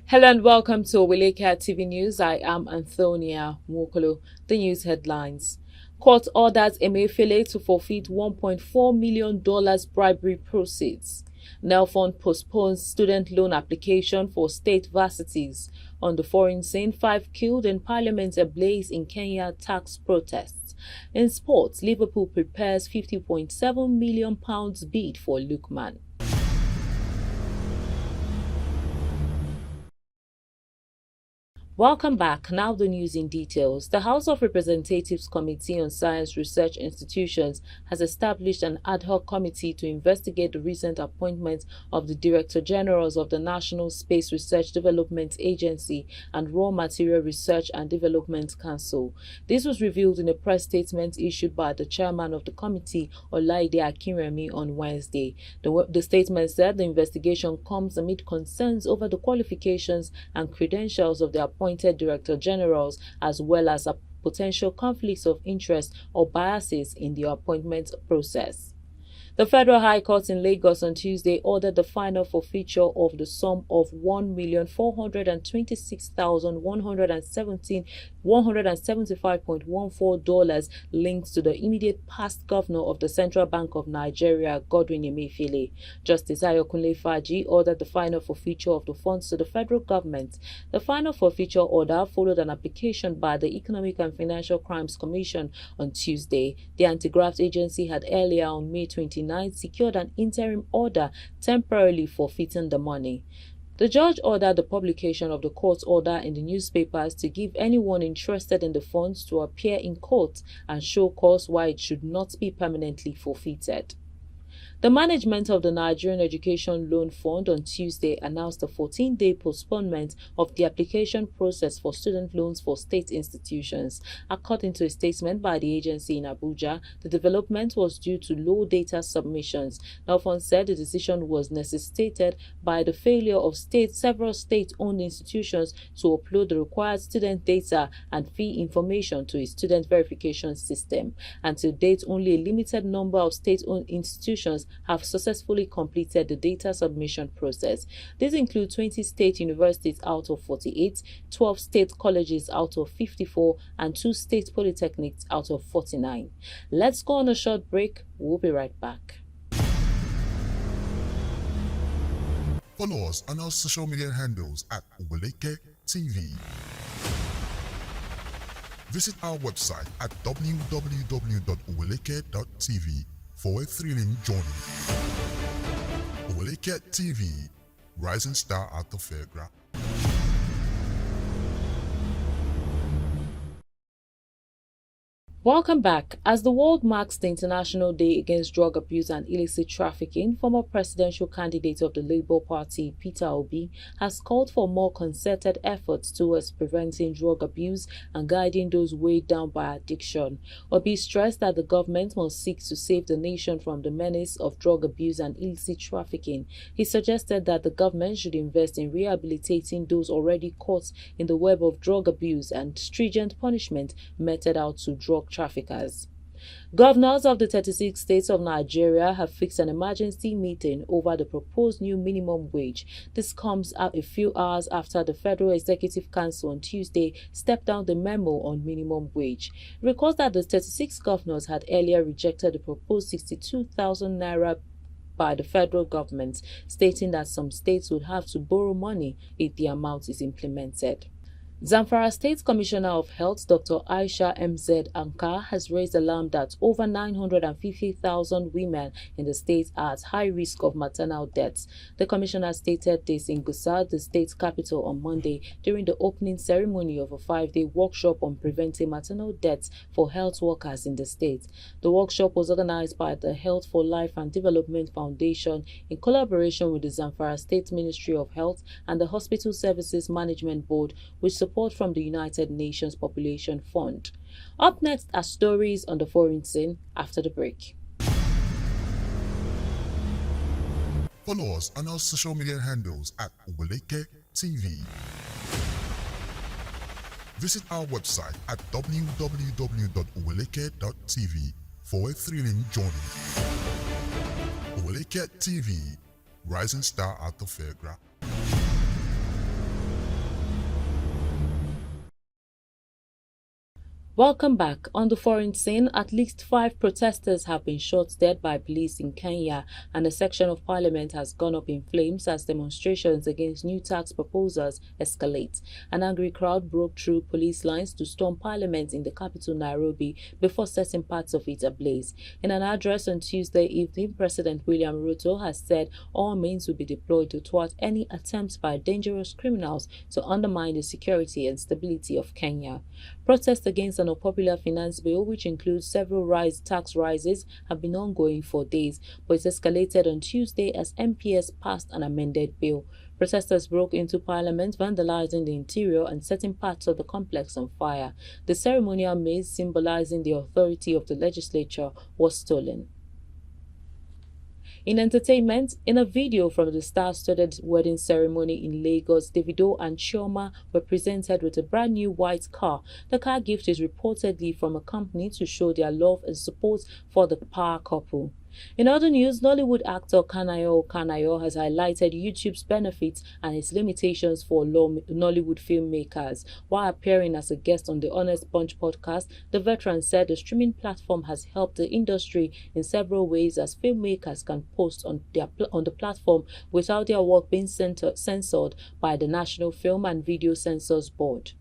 Hello and welcome to Oweleketv News. I am Antonia Mwokolo. The news headlines. Court orders Emefiele to forfeit $1.4 million bribery proceeds. NELFUND postpones student loan application for state varsities. On the foreign scene, 5 killed in Parliament ablaze in Kenya tax protests. In sports, Liverpool prepares £50.7 million bid for Lookman. Welcome back. Now the news in details. The House of Representatives Committee on Science Research Institutions has established an ad hoc committee to investigate the recent appointment of the Director Generals of the National Space Research Development Agency and Raw Material Research and Development Council. This was revealed in a press statement issued by the chairman of the committee, Olaide Akinremi, on Wednesday. The statement said the investigation comes amid concerns over the qualifications and credentials of the appointed Director Generals, as well as potential conflicts of interest or biases in the appointment process. The Federal High Court in Lagos on Tuesday ordered the final forfeiture of the sum of $1,426,175.14 linked to the immediate past governor of the Central Bank of Nigeria, Godwin Emefiele. Justice Ayokunle Faji ordered the final forfeiture of the funds to the federal government. The final forfeiture order followed an application by the Economic and Financial Crimes Commission on Tuesday. The anti-graft agency had earlier on May 29 secured an interim order temporarily forfeiting the money. The judge ordered the publication of the court order in the newspapers to give anyone interested in the funds to appear in court and show cause why it should not be permanently forfeited. The management of the Nigerian Education Loan Fund on Tuesday announced a 14-day postponement of the application process for student loans for state institutions. According to a statement by the agency in Abuja, the development was due to low data submissions. NELFUND said the decision was necessitated by the failure of several state-owned institutions to upload the required student data and fee information to a student verification system. And to date, only a limited number of state-owned institutions have successfully completed the data submission process. These include 20 state universities out of 48, 12 state colleges out of 54, and 2 state polytechnics out of 49. Let's go on a short break. We'll be right back. Follow us on our social media handles at Oweleketv. Visit our website at www.oweleketv for a thrilling journey. Oweleketv, rising star at the fairground. Welcome back. As the world marks the International Day Against Drug Abuse and Illicit Trafficking, former presidential candidate of the Labour Party, Peter Obi, has called for more concerted efforts towards preventing drug abuse and guiding those weighed down by addiction. Obi stressed that the government must seek to save the nation from the menace of drug abuse and illicit trafficking. He suggested that the government should invest in rehabilitating those already caught in the web of drug abuse and stringent punishment meted out to drug traffickers. Governors of the 36 states of Nigeria have fixed an emergency meeting over the proposed new minimum wage. This comes a few hours after the Federal Executive Council on Tuesday stepped down the memo on minimum wage. It recalls that the 36 governors had earlier rejected the proposed 62,000 naira by the federal government, stating that some states would have to borrow money if the amount is implemented. Zamfara State Commissioner of Health, Dr. Aisha MZ Ankar, has raised alarm that over 950,000 women in the state are at high risk of maternal deaths. The commissioner stated this in Gusau, the state's capital, on Monday during the opening ceremony of a 5-day workshop on preventing maternal deaths for health workers in the state. The workshop was organized by the Health for Life and Development Foundation in collaboration with the Zamfara State Ministry of Health and the Hospital Services Management Board, which support from the United Nations Population Fund. Up next are stories on the foreign scene after the break. Follow us on our social media handles at Oweleketv. Visit our website at www.oweleket.tv for a thrilling journey. Oweleketv, rising star at the fairground. Welcome back. On the foreign scene, at least 5 protesters have been shot dead by police in Kenya, and a section of parliament has gone up in flames as demonstrations against new tax proposals escalate. An angry crowd broke through police lines to storm parliament in the capital Nairobi before setting parts of it ablaze. In an address on Tuesday evening, President William Ruto has said all means will be deployed to thwart any attempts by dangerous criminals to undermine the security and stability of Kenya. Protests against an unpopular finance bill, which includes several tax rises, have been ongoing for days, but it escalated on Tuesday as MPs passed an amended bill. Protesters broke into parliament, vandalizing the interior and setting parts of the complex on fire. The ceremonial maze, symbolizing the authority of the legislature, was stolen. In entertainment, in a video from the star-studded wedding ceremony in Lagos, Davido and Chioma were presented with a brand new white car. The car gift is reportedly from a company to show their love and support for the power couple. In other news, Nollywood actor Kanayo O has highlighted YouTube's benefits and its limitations for Nollywood filmmakers. While appearing as a guest on the Honest Bunch podcast, the veteran said the streaming platform has helped the industry in several ways, as filmmakers can post on the platform without their work being censored by the National Film and Video Censors Board.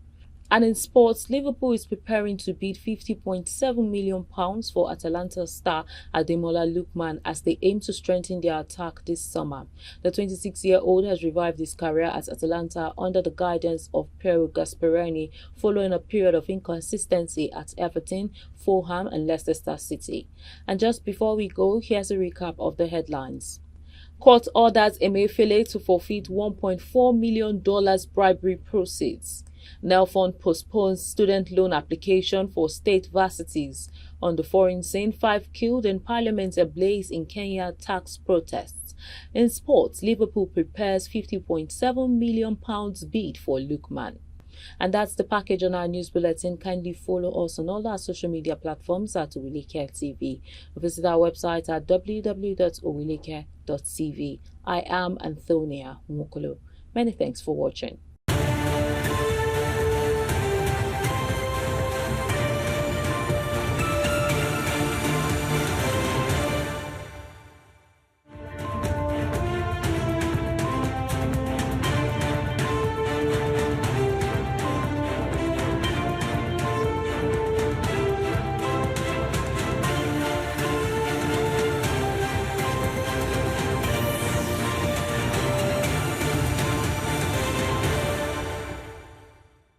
And in sports, Liverpool is preparing to bid £50.7 million for Atalanta star Ademola Lookman as they aim to strengthen their attack this summer. The 26-year-old has revived his career at Atalanta under the guidance of Piero Gasperini following a period of inconsistency at Everton, Fulham and Leicester City. And just before we go, here's a recap of the headlines. Court orders Emefiele to forfeit $1.4 million bribery proceeds. NELFUND postpones student loan application for state varsities. On the foreign scene, 5 killed in parliament ablaze in Kenya tax protests. In sports, Liverpool prepares £50.7 million bid for Lookman. And that's the package on our news bulletin. Kindly follow us on all our social media platforms at Oweleketv. Visit our website at www.oweleketv.tv. I am Antonia Mukolo. Many thanks for watching.